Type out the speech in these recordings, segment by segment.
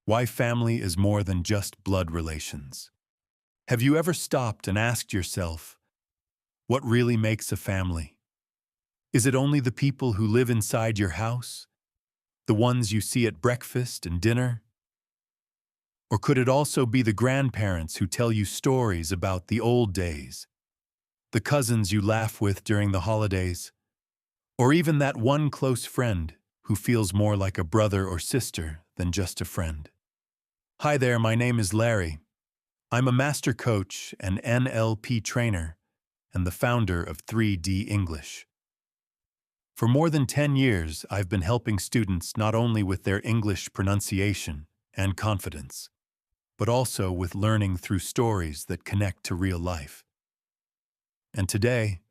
Why family is more than just blood relations. Have you ever stopped and asked yourself, what really makes a family? Is it only the people who live inside your house? The ones you see at breakfast and dinner? Or could it also be the grandparents who tell you stories about the old days, the cousins you laugh with during the holidays, or even that one close friend who feels more like a brother or sister than just a friend? Hi there, my name is Larry. I'm a master coach and NLP trainer and the founder of 3D English. For more than 10 years, I've been helping students not only with their English pronunciation and confidence, but also with learning through stories that connect to real life. And today,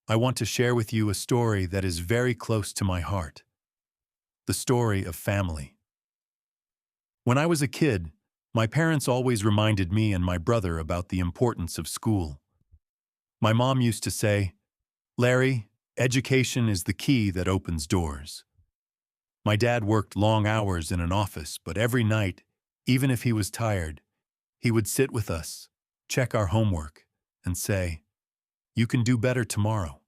I want to share with you a story that is very close to my heart. The story of family. When I was a kid, my parents always reminded me and my brother about the importance of school. My mom used to say, "Larry, education is the key that opens doors." My dad worked long hours in an office, but every night, even if he was tired, he would sit with us, check our homework, and say, "You can do better tomorrow."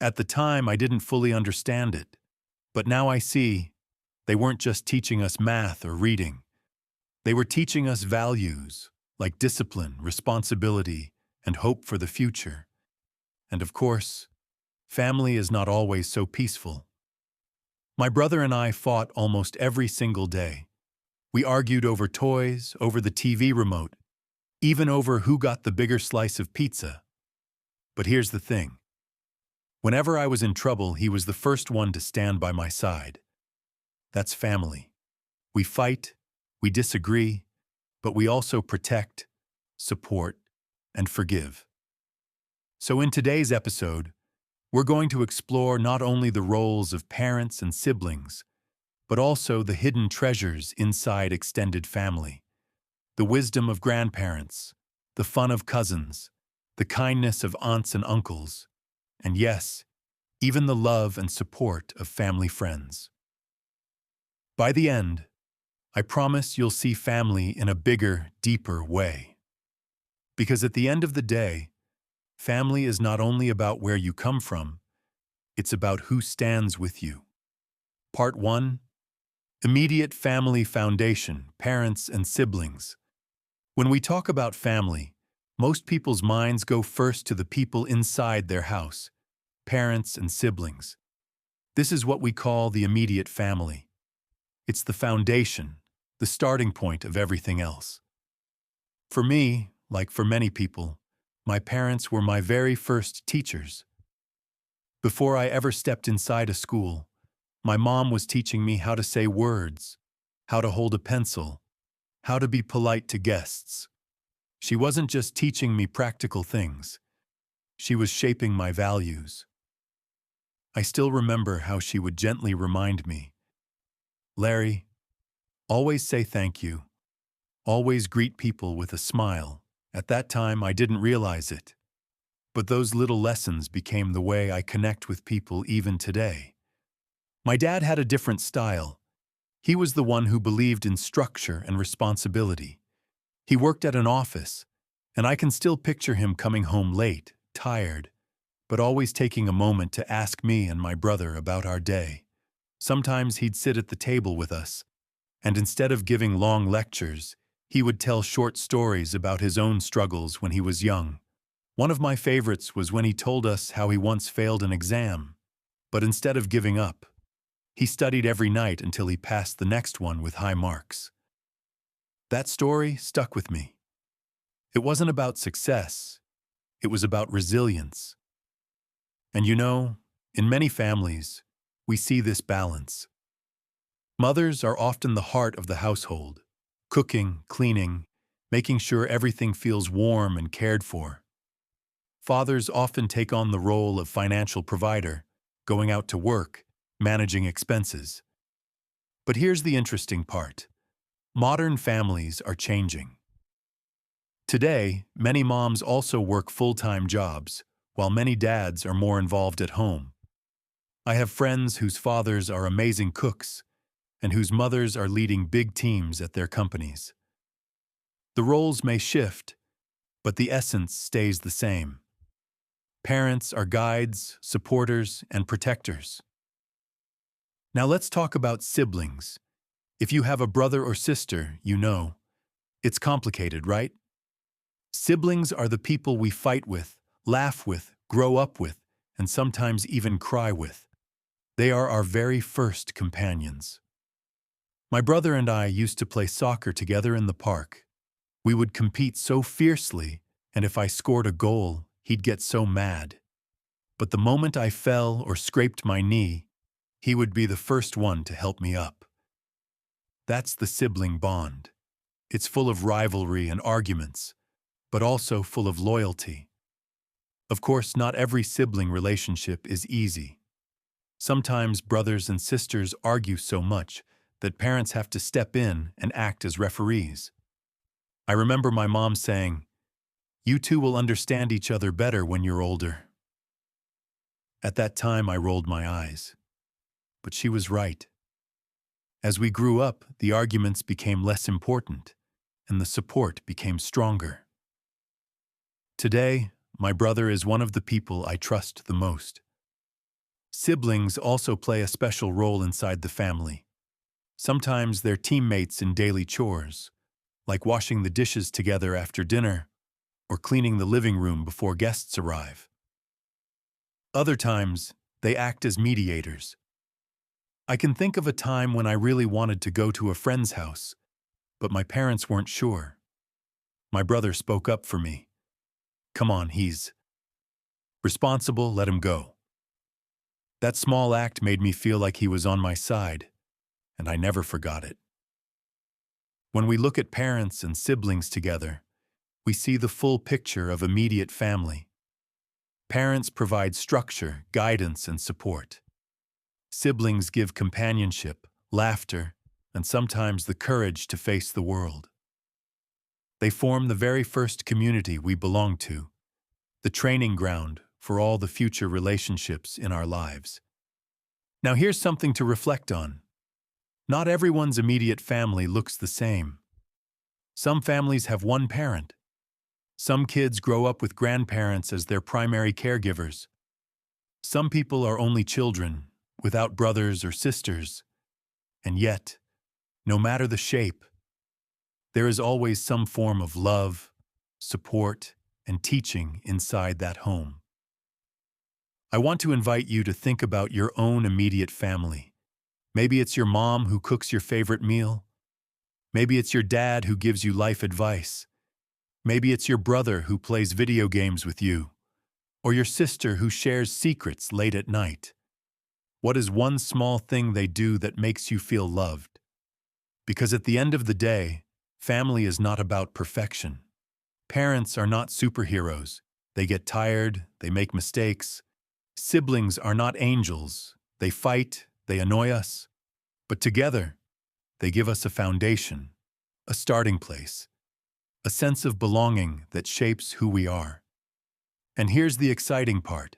At the time, I didn't fully understand it, but now I see they weren't just teaching us math or reading. They were teaching us values like discipline, responsibility, and hope for the future. And of course, family is not always so peaceful. My brother and I fought almost every single day. We argued over toys, over the TV remote, even over who got the bigger slice of pizza. But here's the thing. Whenever I was in trouble, he was the first one to stand by my side. That's family. We fight, we disagree, but we also protect, support, and forgive. So in today's episode, we're going to explore not only the roles of parents and siblings, but also the hidden treasures inside extended family, the wisdom of grandparents, the fun of cousins, the kindness of aunts and uncles, and yes, even the love and support of family friends. By the end, I promise you'll see family in a bigger, deeper way. Because at the end of the day, family is not only about where you come from, it's about who stands with you. Part 1. Immediate family foundation, parents and siblings. When we talk about family, most people's minds go first to the people inside their house, parents and siblings. This is what we call the immediate family. It's the foundation, the starting point of everything else. For me, like for many people, my parents were my very first teachers. Before I ever stepped inside a school, my mom was teaching me how to say words, how to hold a pencil, how to be polite to guests. She wasn't just teaching me practical things. She was shaping my values. I still remember how she would gently remind me, "Larry, always say thank you. Always greet people with a smile." At that time, I didn't realize it. But those little lessons became the way I connect with people even today. My dad had a different style. He was the one who believed in structure and responsibility. He worked at an office, and I can still picture him coming home late, tired, but always taking a moment to ask me and my brother about our day. Sometimes he'd sit at the table with us, and instead of giving long lectures, he would tell short stories about his own struggles when he was young. One of my favorites was when he told us how he once failed an exam, but instead of giving up, he studied every night until he passed the next one with high marks. That story stuck with me. It wasn't about success, it was about resilience. And you know, in many families, we see this balance. Mothers are often the heart of the household, cooking, cleaning, making sure everything feels warm and cared for. Fathers often take on the role of financial provider, going out to work, managing expenses. But here's the interesting part. Modern families are changing. Today, many moms also work full-time jobs, while many dads are more involved at home. I have friends whose fathers are amazing cooks, and whose mothers are leading big teams at their companies. The roles may shift, but the essence stays the same. Parents are guides, supporters, and protectors. Now let's talk about siblings. If you have a brother or sister, you know. It's complicated, right? Siblings are the people we fight with, laugh with, grow up with, and sometimes even cry with. They are our very first companions. My brother and I used to play soccer together in the park. We would compete so fiercely, and if I scored a goal, he'd get so mad. But the moment I fell or scraped my knee, he would be the first one to help me up. That's the sibling bond. It's full of rivalry and arguments, but also full of loyalty. Of course, not every sibling relationship is easy. Sometimes brothers and sisters argue so much that parents have to step in and act as referees. I remember my mom saying, "You two will understand each other better when you're older." At that time, I rolled my eyes. But she was right. As we grew up, the arguments became less important, and the support became stronger. Today, my brother is one of the people I trust the most. Siblings also play a special role inside the family. Sometimes they're teammates in daily chores, like washing the dishes together after dinner or cleaning the living room before guests arrive. Other times, they act as mediators. I can think of a time when I really wanted to go to a friend's house, but my parents weren't sure. My brother spoke up for me. "Come on, he's responsible, let him go." That small act made me feel like he was on my side, and I never forgot it. When we look at parents and siblings together, we see the full picture of immediate family. Parents provide structure, guidance, and support. Siblings give companionship, laughter, and sometimes the courage to face the world. They form the very first community we belong to, the training ground for all the future relationships in our lives. Now here's something to reflect on. Not everyone's immediate family looks the same. Some families have one parent. Some kids grow up with grandparents as their primary caregivers. Some people are only children, without brothers or sisters. And yet, no matter the shape, there is always some form of love, support, and teaching inside that home. I want to invite you to think about your own immediate family. Maybe it's your mom who cooks your favorite meal. Maybe it's your dad who gives you life advice. Maybe it's your brother who plays video games with you, or your sister who shares secrets late at night. What is one small thing they do that makes you feel loved? Because at the end of the day, family is not about perfection. Parents are not superheroes. They get tired, they make mistakes. Siblings are not angels. They fight, they annoy us. But together, they give us a foundation, a starting place, a sense of belonging that shapes who we are. And here's the exciting part.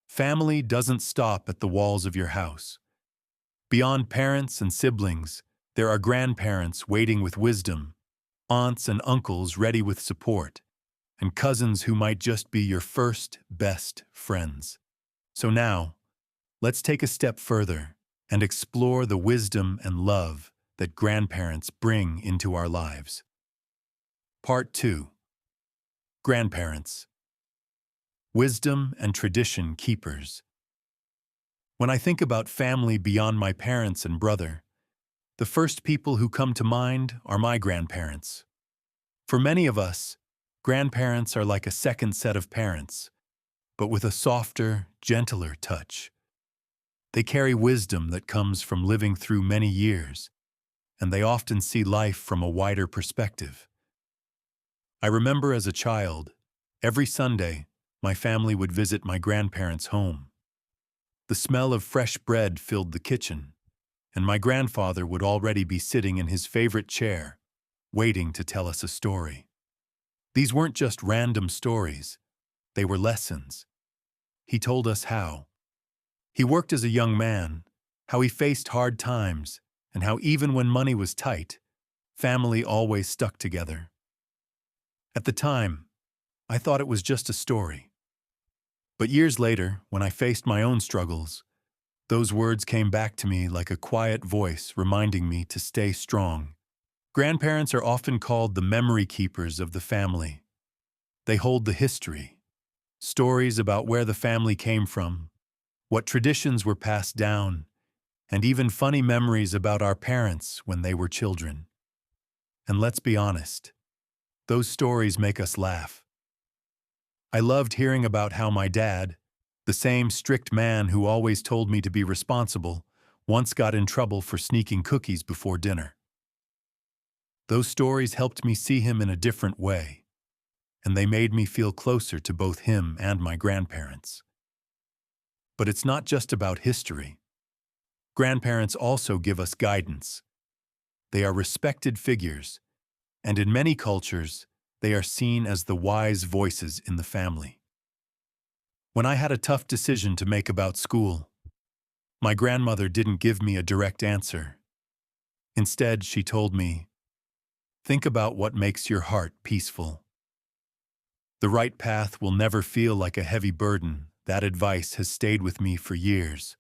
Family doesn't stop at the walls of your house. Beyond parents and siblings, there are grandparents waiting with wisdom, aunts and uncles ready with support, and cousins who might just be your first best friends. So now, let's take a step further and explore the wisdom and love that grandparents bring into our lives. Part 2. Grandparents. Wisdom and tradition keepers. When I think about family beyond my parents and brother, the first people who come to mind are my grandparents. For many of us, grandparents are like a second set of parents, but with a softer, gentler touch. They carry wisdom that comes from living through many years, and they often see life from a wider perspective. I remember as a child, every Sunday, my family would visit my grandparents' home. The smell of fresh bread filled the kitchen, and my grandfather would already be sitting in his favorite chair, waiting to tell us a story. These weren't just random stories, they were lessons. He told us how he worked as a young man, how he faced hard times, and how even when money was tight, family always stuck together. At the time, I thought it was just a story. But years later, when I faced my own struggles, those words came back to me like a quiet voice reminding me to stay strong. Grandparents are often called the memory keepers of the family. They hold the history, stories about where the family came from, what traditions were passed down, and even funny memories about our parents when they were children. And let's be honest, those stories make us laugh. I loved hearing about how my dad, the same strict man who always told me to be responsible, once got in trouble for sneaking cookies before dinner. Those stories helped me see him in a different way, and they made me feel closer to both him and my grandparents. But it's not just about history. Grandparents also give us guidance. They are respected figures, and in many cultures, they are seen as the wise voices in the family. When I had a tough decision to make about school, my grandmother didn't give me a direct answer. Instead, she told me, "Think about what makes your heart peaceful." The right path will never feel like a heavy burden. That advice has stayed with me for years.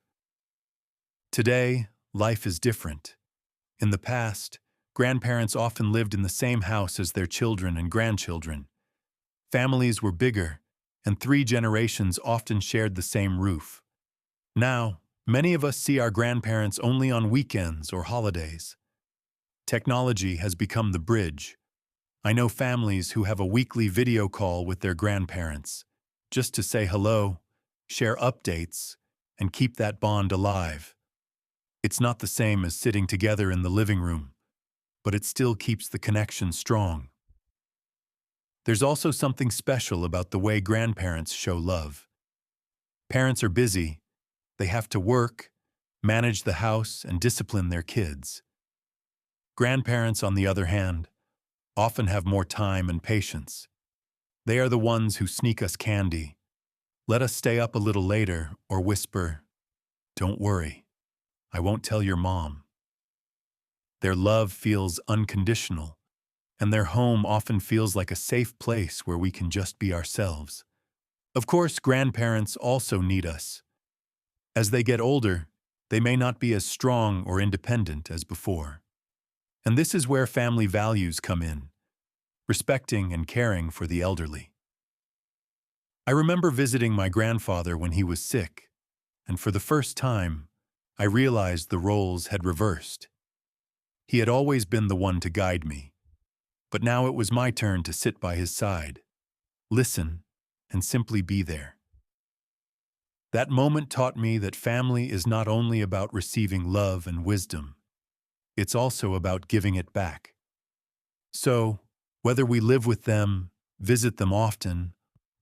Today, life is different. In the past, grandparents often lived in the same house as their children and grandchildren. Families were bigger, and 3 generations often shared the same roof. Now, many of us see our grandparents only on weekends or holidays. Technology has become the bridge. I know families who have a weekly video call with their grandparents, just to say hello, share updates, and keep that bond alive. It's not the same as sitting together in the living room, but it still keeps the connection strong. There's also something special about the way grandparents show love. Parents are busy. They have to work, manage the house, and discipline their kids. Grandparents, on the other hand, often have more time and patience. They are the ones who sneak us candy, let us stay up a little later, or whisper, "Don't worry, I won't tell your mom." Their love feels unconditional, and their home often feels like a safe place where we can just be ourselves. Of course, grandparents also need us. As they get older, they may not be as strong or independent as before. And this is where family values come in, respecting and caring for the elderly. I remember visiting my grandfather when he was sick, and for the first time, I realized the roles had reversed. He had always been the one to guide me, but now it was my turn to sit by his side, listen, and simply be there. That moment taught me that family is not only about receiving love and wisdom, it's also about giving it back. So, whether we live with them, visit them often,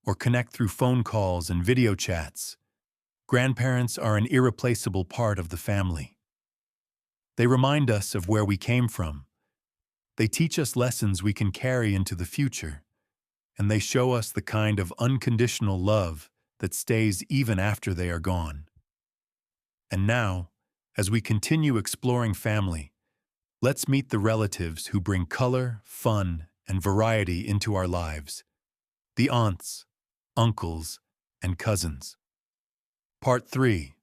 or connect through phone calls and video chats, grandparents are an irreplaceable part of the family. They remind us of where we came from. They teach us lessons we can carry into the future, and they show us the kind of unconditional love that stays even after they are gone. And now, as we continue exploring family, let's meet the relatives who bring color, fun, and variety into our lives. The aunts, uncles, and cousins. Part 3.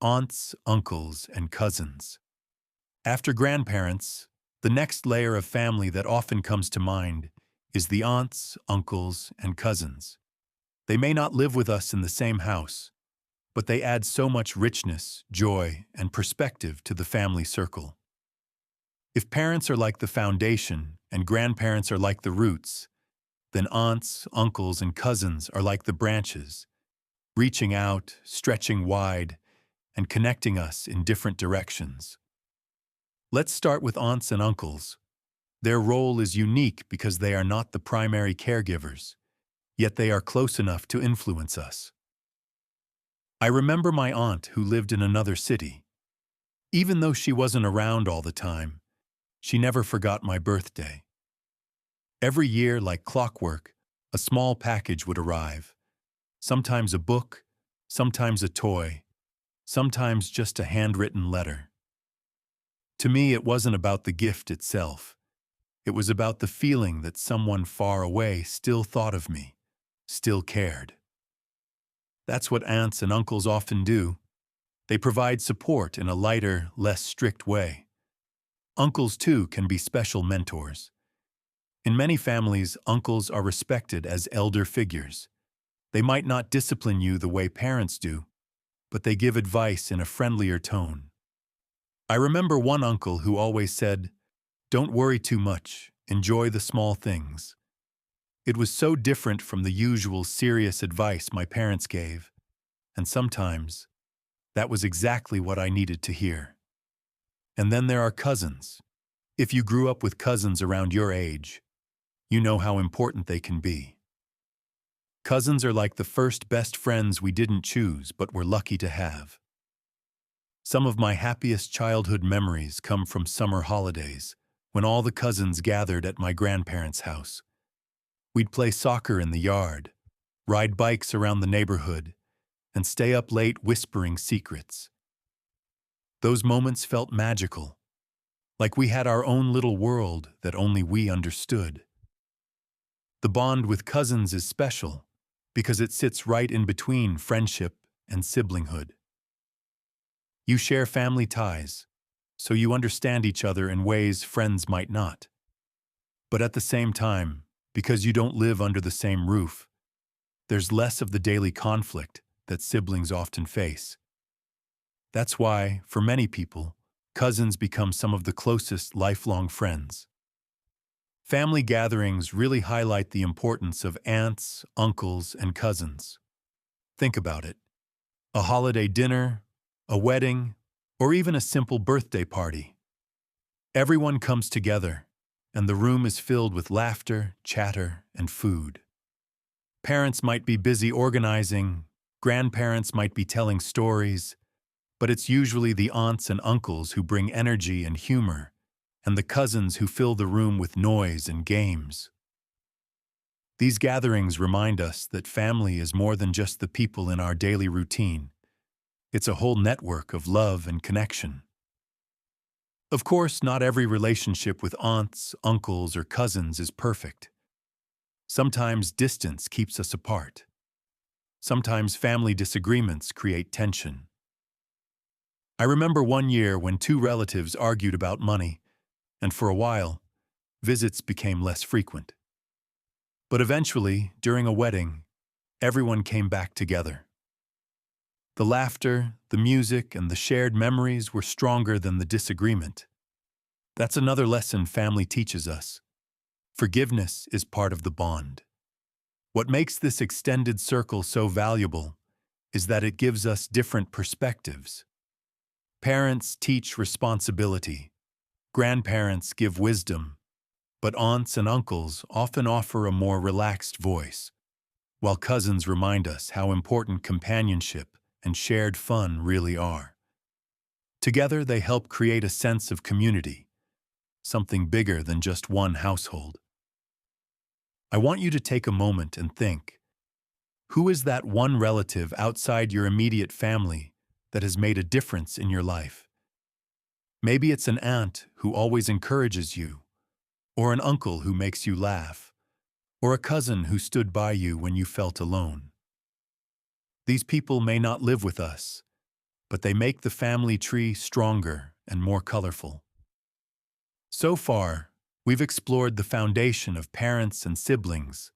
Aunts, uncles, and cousins. After grandparents, the next layer of family that often comes to mind is the aunts, uncles, and cousins. They may not live with us in the same house, but they add so much richness, joy, and perspective to the family circle. If parents are like the foundation and grandparents are like the roots, then aunts, uncles, and cousins are like the branches, reaching out, stretching wide, and connecting us in different directions. Let's start with aunts and uncles. Their role is unique because they are not the primary caregivers, yet they are close enough to influence us. I remember my aunt who lived in another city. Even though she wasn't around all the time, she never forgot my birthday. Every year, like clockwork, a small package would arrive. Sometimes a book, sometimes a toy, sometimes just a handwritten letter. To me, it wasn't about the gift itself. It was about the feeling that someone far away still thought of me, still cared. That's what aunts and uncles often do. They provide support in a lighter, less strict way. Uncles, too, can be special mentors. In many families, uncles are respected as elder figures. They might not discipline you the way parents do, but they give advice in a friendlier tone. I remember one uncle who always said, "Don't worry too much, enjoy the small things." It was so different from the usual serious advice my parents gave, and sometimes that was exactly what I needed to hear. And then there are cousins. If you grew up with cousins around your age, you know how important they can be. Cousins are like the first best friends we didn't choose but were lucky to have. Some of my happiest childhood memories come from summer holidays, when all the cousins gathered at my grandparents' house. We'd play soccer in the yard, ride bikes around the neighborhood, and stay up late whispering secrets. Those moments felt magical, like we had our own little world that only we understood. The bond with cousins is special because it sits right in between friendship and siblinghood. You share family ties, so you understand each other in ways friends might not. But at the same time, because you don't live under the same roof, there's less of the daily conflict that siblings often face. That's why, for many people, cousins become some of the closest lifelong friends. Family gatherings really highlight the importance of aunts, uncles, and cousins. Think about it. A holiday dinner, a wedding, or even a simple birthday party. Everyone comes together, and the room is filled with laughter, chatter, and food. Parents might be busy organizing, grandparents might be telling stories, but it's usually the aunts and uncles who bring energy and humor, and the cousins who fill the room with noise and games. These gatherings remind us that family is more than just the people in our daily routine. It's a whole network of love and connection. Of course, not every relationship with aunts, uncles, or cousins is perfect. Sometimes distance keeps us apart. Sometimes family disagreements create tension. I remember one year when two relatives argued about money, and for a while, visits became less frequent. But eventually, during a wedding, everyone came back together. The laughter, the music, and the shared memories were stronger than the disagreement. That's another lesson family teaches us. Forgiveness is part of the bond. What makes this extended circle so valuable is that it gives us different perspectives. Parents teach responsibility, grandparents give wisdom, but aunts and uncles often offer a more relaxed voice, while cousins remind us how important companionship and shared fun really are. Together, they help create a sense of community, something bigger than just one household. I want you to take a moment and think, who is that one relative outside your immediate family that has made a difference in your life? Maybe it's an aunt who always encourages you, or an uncle who makes you laugh, or a cousin who stood by you when you felt alone. These people may not live with us, but they make the family tree stronger and more colorful. So far, we've explored the foundation of parents and siblings,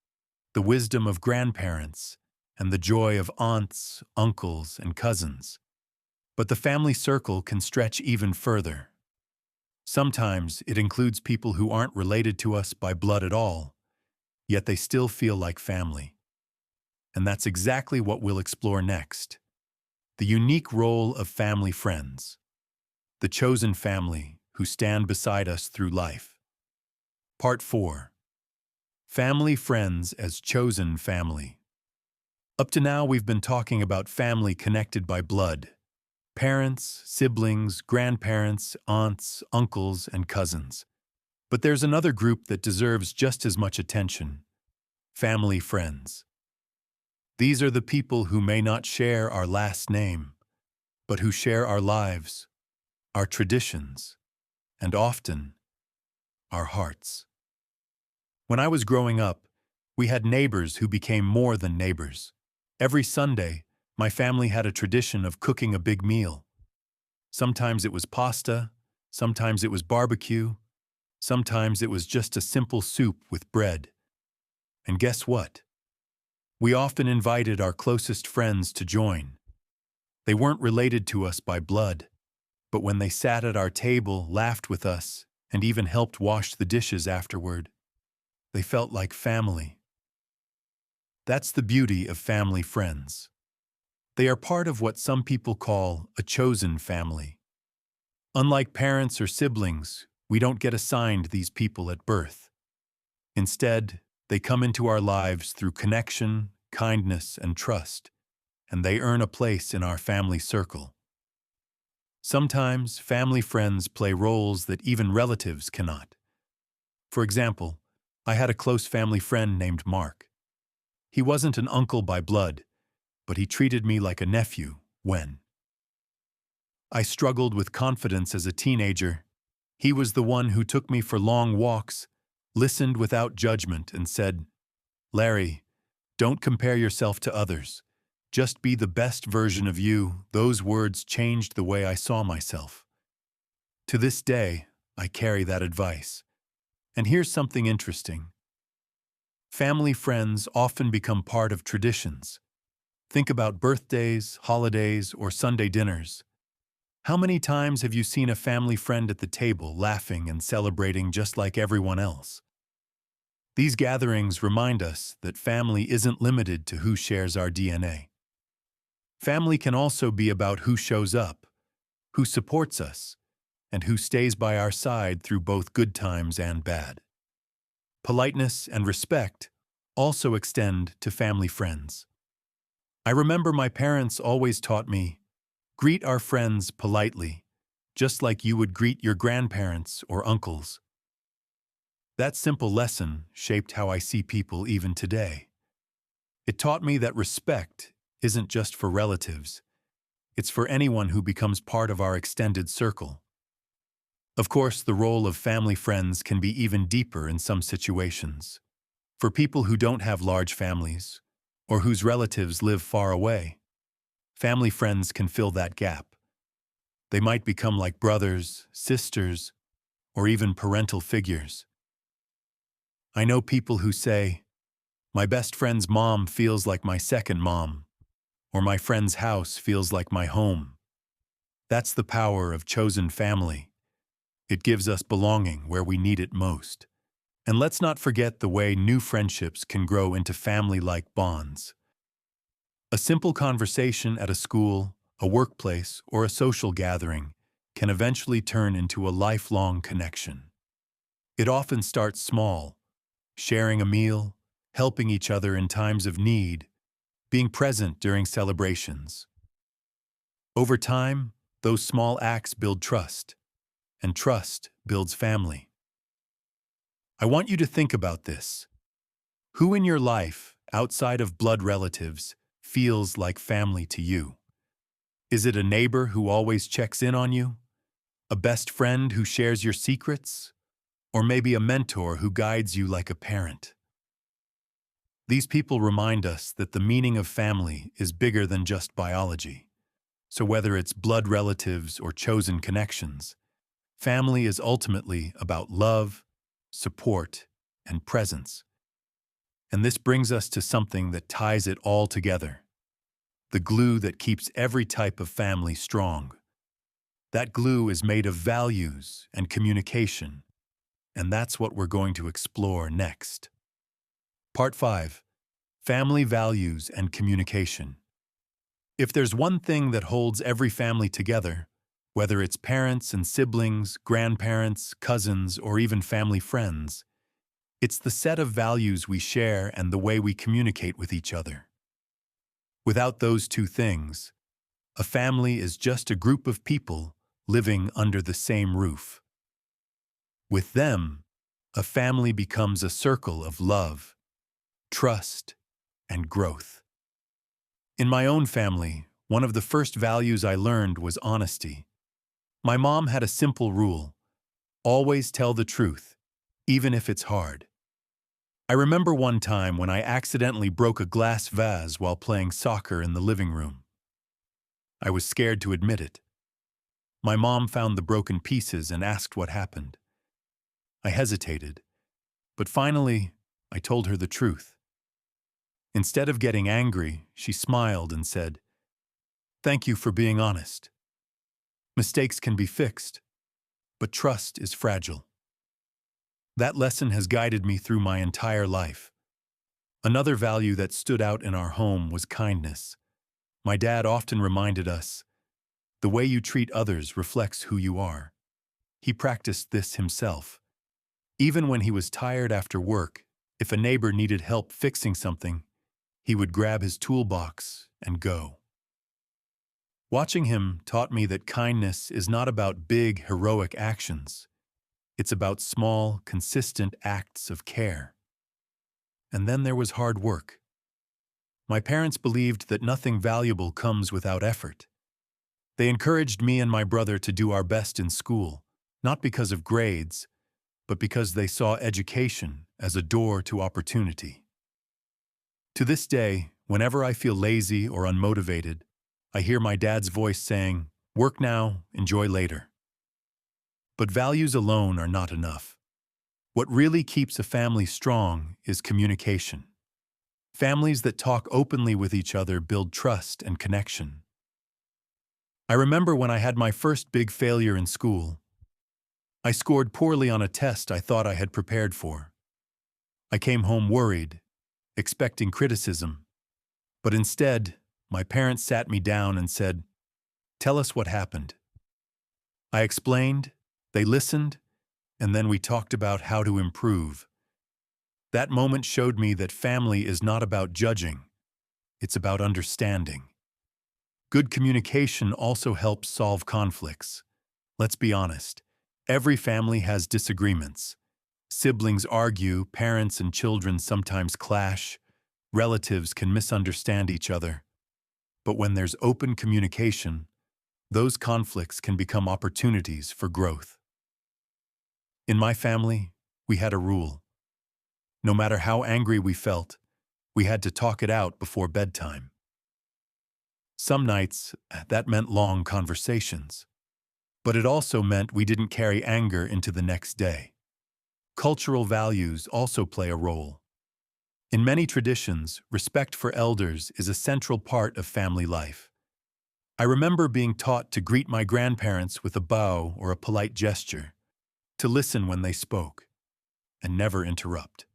the wisdom of grandparents, and the joy of aunts, uncles, and cousins. But the family circle can stretch even further. Sometimes it includes people who aren't related to us by blood at all, yet they still feel like family. And that's exactly what we'll explore next. The unique role of family friends. The chosen family who stand beside us through life. Part 4. Family friends as chosen family. Up to now, we've been talking about family connected by blood. Parents, siblings, grandparents, aunts, uncles, and cousins. But there's another group that deserves just as much attention. Family friends. These are the people who may not share our last name, but who share our lives, our traditions, and often, our hearts. When I was growing up, we had neighbors who became more than neighbors. Every Sunday, my family had a tradition of cooking a big meal. Sometimes it was pasta, sometimes it was barbecue, sometimes it was just a simple soup with bread. And guess what? We often invited our closest friends to join. They weren't related to us by blood, but when they sat at our table, laughed with us, and even helped wash the dishes afterward, they felt like family. That's the beauty of family friends. They are part of what some people call a chosen family. Unlike parents or siblings, we don't get assigned these people at birth. Instead, they come into our lives through connection, kindness, and trust, and they earn a place in our family circle. Sometimes, family friends play roles that even relatives cannot. For example, I had a close family friend named Mark. He wasn't an uncle by blood, but he treated me like a nephew when I struggled with confidence as a teenager. He was the one who took me for long walks, listened without judgment, and said, "Larry, don't compare yourself to others. Just be the best version of you." Those words changed the way I saw myself. To this day, I carry that advice. And here's something interesting. Family friends often become part of traditions. Think about birthdays, holidays, or Sunday dinners. How many times have you seen a family friend at the table laughing and celebrating just like everyone else? These gatherings remind us that family isn't limited to who shares our DNA. Family can also be about who shows up, who supports us, and who stays by our side through both good times and bad. Politeness and respect also extend to family friends. I remember my parents always taught me, greet our friends politely, just like you would greet your grandparents or uncles. That simple lesson shaped how I see people even today. It taught me that respect isn't just for relatives, it's for anyone who becomes part of our extended circle. Of course, the role of family friends can be even deeper in some situations. For people who don't have large families, or whose relatives live far away, family friends can fill that gap. They might become like brothers, sisters, or even parental figures. I know people who say, "My best friend's mom feels like my second mom," or "My friend's house feels like my home." That's the power of chosen family. It gives us belonging where we need it most. And let's not forget the way new friendships can grow into family-like bonds. A simple conversation at a school, a workplace, or a social gathering can eventually turn into a lifelong connection. It often starts small, sharing a meal, helping each other in times of need, being present during celebrations. Over time, those small acts build trust, and trust builds family. I want you to think about this. Who in your life, outside of blood relatives, feels like family to you? Is it a neighbor who always checks in on you? A best friend who shares your secrets? Or maybe a mentor who guides you like a parent? These people remind us that the meaning of family is bigger than just biology. So whether it's blood relatives or chosen connections, family is ultimately about love, support, and presence. And this brings us to something that ties it all together: the glue that keeps every type of family strong. That glue is made of values and communication, and that's what we're going to explore next. Part 5. Family Values and Communication. If there's one thing that holds every family together, whether it's parents and siblings, grandparents, cousins, or even family friends, it's the set of values we share and the way we communicate with each other. Without those two things, a family is just a group of people living under the same roof. With them, a family becomes a circle of love, trust, and growth. In my own family, one of the first values I learned was honesty. My mom had a simple rule: Always tell the truth, even if it's hard. I remember one time when I accidentally broke a glass vase while playing soccer in the living room. I was scared to admit it. My mom found the broken pieces and asked what happened. I hesitated, but finally, I told her the truth. Instead of getting angry, she smiled and said, "Thank you for being honest. Mistakes can be fixed, but trust is fragile." That lesson has guided me through my entire life. Another value that stood out in our home was kindness. My dad often reminded us, "The way you treat others reflects who you are." He practiced this himself. Even when he was tired after work, if a neighbor needed help fixing something, he would grab his toolbox and go. Watching him taught me that kindness is not about big, heroic actions. It's about small, consistent acts of care. And then there was hard work. My parents believed that nothing valuable comes without effort. They encouraged me and my brother to do our best in school, not because of grades, but because they saw education as a door to opportunity. To this day, whenever I feel lazy or unmotivated, I hear my dad's voice saying, "Work now, enjoy later." But values alone are not enough. What really keeps a family strong is communication. Families that talk openly with each other build trust and connection. I remember when I had my first big failure in school. I scored poorly on a test I thought I had prepared for. I came home worried, expecting criticism, but instead, my parents sat me down and said, "Tell us what happened." I explained, they listened, and then we talked about how to improve. That moment showed me that family is not about judging, it's about understanding. Good communication also helps solve conflicts. Let's be honest, every family has disagreements. Siblings argue, parents and children sometimes clash, relatives can misunderstand each other. But when there's open communication, those conflicts can become opportunities for growth. In my family, we had a rule. No matter how angry we felt, we had to talk it out before bedtime. Some nights, that meant long conversations. But it also meant we didn't carry anger into the next day. Cultural values also play a role. In many traditions, respect for elders is a central part of family life. I remember being taught to greet my grandparents with a bow or a polite gesture, to listen when they spoke, and never interrupt.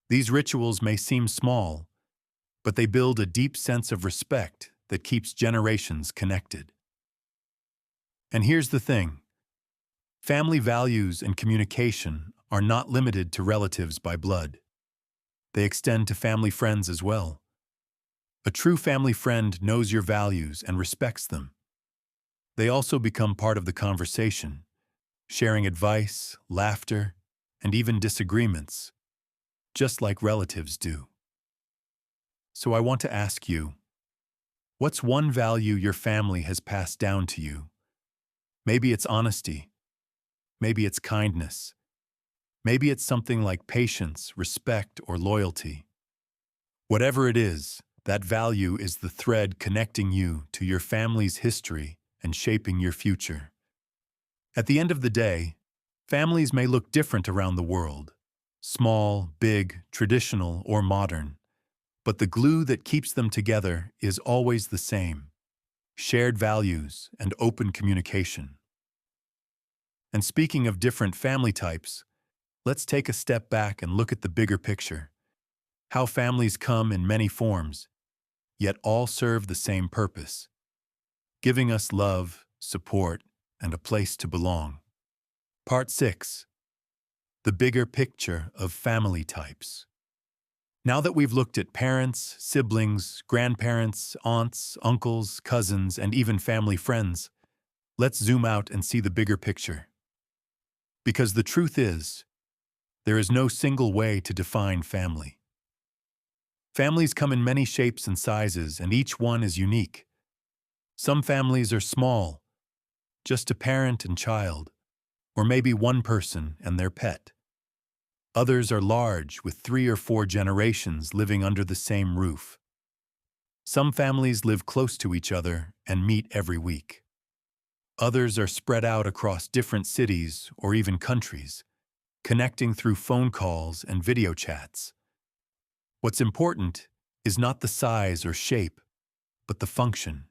These rituals may seem small, but they build a deep sense of respect that keeps generations connected. And here's the thing. Family values and communication are not limited to relatives by blood. They extend to family friends as well. A true family friend knows your values and respects them. They also become part of the conversation, sharing advice, laughter, and even disagreements, just like relatives do. So I want to ask you, what's one value your family has passed down to you? Maybe it's honesty. Maybe it's kindness. Maybe it's something like patience, respect, or loyalty. Whatever it is, that value is the thread connecting you to your family's history and shaping your future. At the end of the day, families may look different around the world, small, big, traditional, or modern, but the glue that keeps them together is always the same: shared values and open communication. And speaking of different family types, let's take a step back and look at the bigger picture. How families come in many forms, yet all serve the same purpose: giving us love, support, and a place to belong. Part 6. The bigger picture of family types. Now that we've looked at parents, siblings, grandparents, aunts, uncles, cousins, and even family friends, let's zoom out and see the bigger picture. Because the truth is, there is no single way to define family. Families come in many shapes and sizes, and each one is unique. Some families are small, just a parent and child, or maybe one person and their pet. Others are large, with 3 or 4 generations living under the same roof. Some families live close to each other and meet every week. Others are spread out across different cities or even countries, connecting through phone calls and video chats. What's important is not the size or shape, but the function.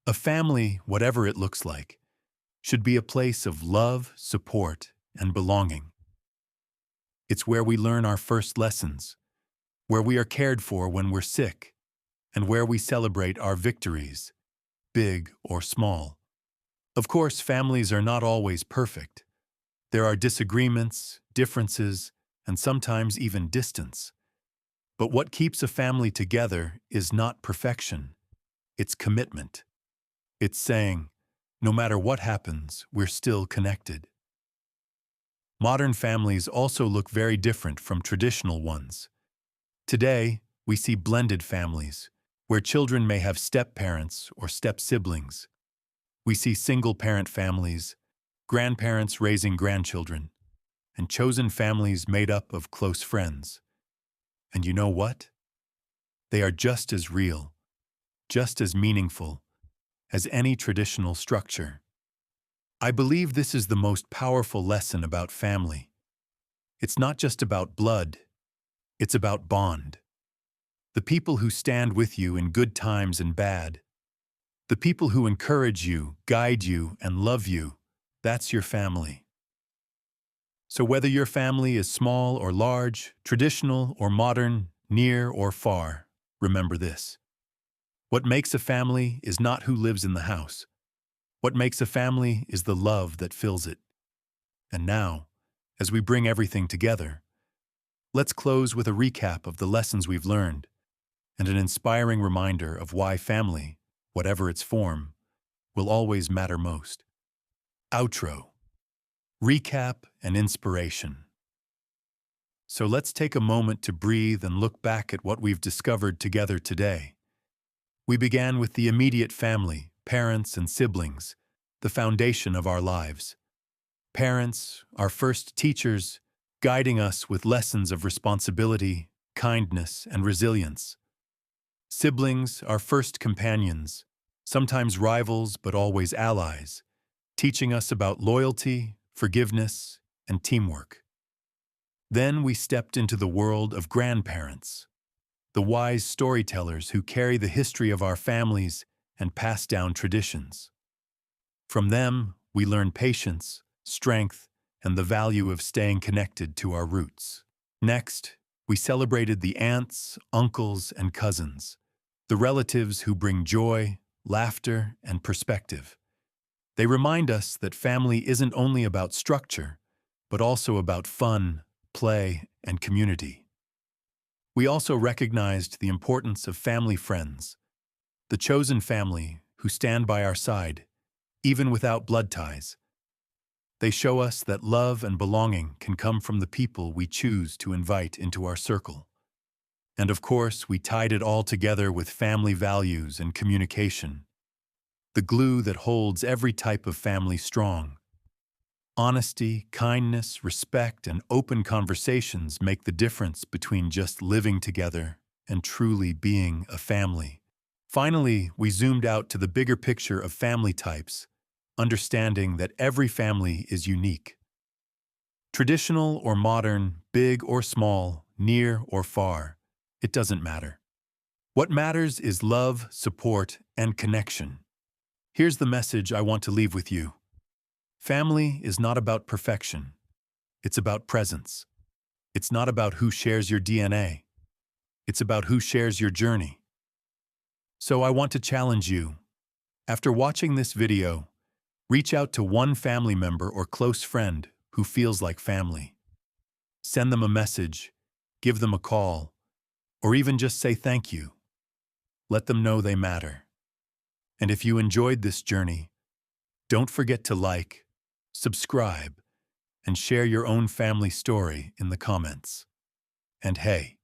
A family, whatever it looks like, should be a place of love, support, and belonging. It's where we learn our first lessons, where we are cared for when we're sick, and where we celebrate our victories, big or small. Of course, families are not always perfect. There are disagreements, differences, and sometimes even distance. But what keeps a family together is not perfection. It's commitment. It's saying, no matter what happens, we're still connected. Modern families also look very different from traditional ones. Today, we see blended families, where children may have step-parents or step-siblings. We see single-parent families, grandparents raising grandchildren, and chosen families made up of close friends. And you know what? They are just as real, just as meaningful as any traditional structure. I believe this is the most powerful lesson about family. It's not just about blood, it's about bond. The people who stand with you in good times and bad, the people who encourage you, guide you, and love you, that's your family. So whether your family is small or large, traditional or modern, near or far, remember this. What makes a family is not who lives in the house. What makes a family is the love that fills it. And now, as we bring everything together, let's close with a recap of the lessons we've learned and an inspiring reminder of why family, whatever its form, will always matter most. Outro. Recap and inspiration. So let's take a moment to breathe and look back at what we've discovered together today. We began with the immediate family, parents and siblings, the foundation of our lives. Parents, our first teachers, guiding us with lessons of responsibility, kindness, and resilience. Siblings, our first companions, sometimes rivals but always allies, teaching us about loyalty, forgiveness, and teamwork. Then we stepped into the world of grandparents, the wise storytellers who carry the history of our families and pass down traditions. From them, we learn patience, strength, and the value of staying connected to our roots. Next, we celebrated the aunts, uncles, and cousins, the relatives who bring joy, laughter, and perspective. They remind us that family isn't only about structure, but also about fun, play, and community. We also recognized the importance of family friends, the chosen family who stand by our side, even without blood ties. They show us that love and belonging can come from the people we choose to invite into our circle. And of course, we tied it all together with family values and communication, the glue that holds every type of family strong. Honesty, kindness, respect, and open conversations make the difference between just living together and truly being a family. Finally, we zoomed out to the bigger picture of family types, understanding that every family is unique. Traditional or modern, big or small, near or far, it doesn't matter. What matters is love, support, and connection. Here's the message I want to leave with you. Family is not about perfection. It's about presence. It's not about who shares your DNA. It's about who shares your journey. So I want to challenge you. After watching this video, reach out to one family member or close friend who feels like family. Send them a message, give them a call, or even just say thank you. Let them know they matter. And if you enjoyed this journey, don't forget to like, subscribe, and share your own family story in the comments. And hey,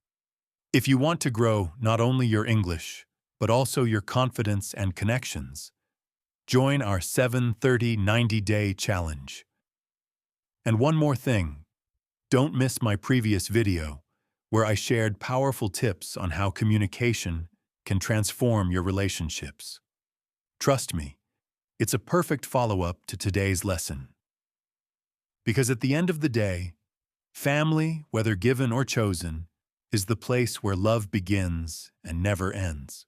if you want to grow not only your English, but also your confidence and connections, join our 730 90-day challenge. And one more thing, don't miss my previous video where I shared powerful tips on how communication can transform your relationships. Trust me, it's a perfect follow-up to today's lesson. Because at the end of the day, family, whether given or chosen, is the place where love begins and never ends.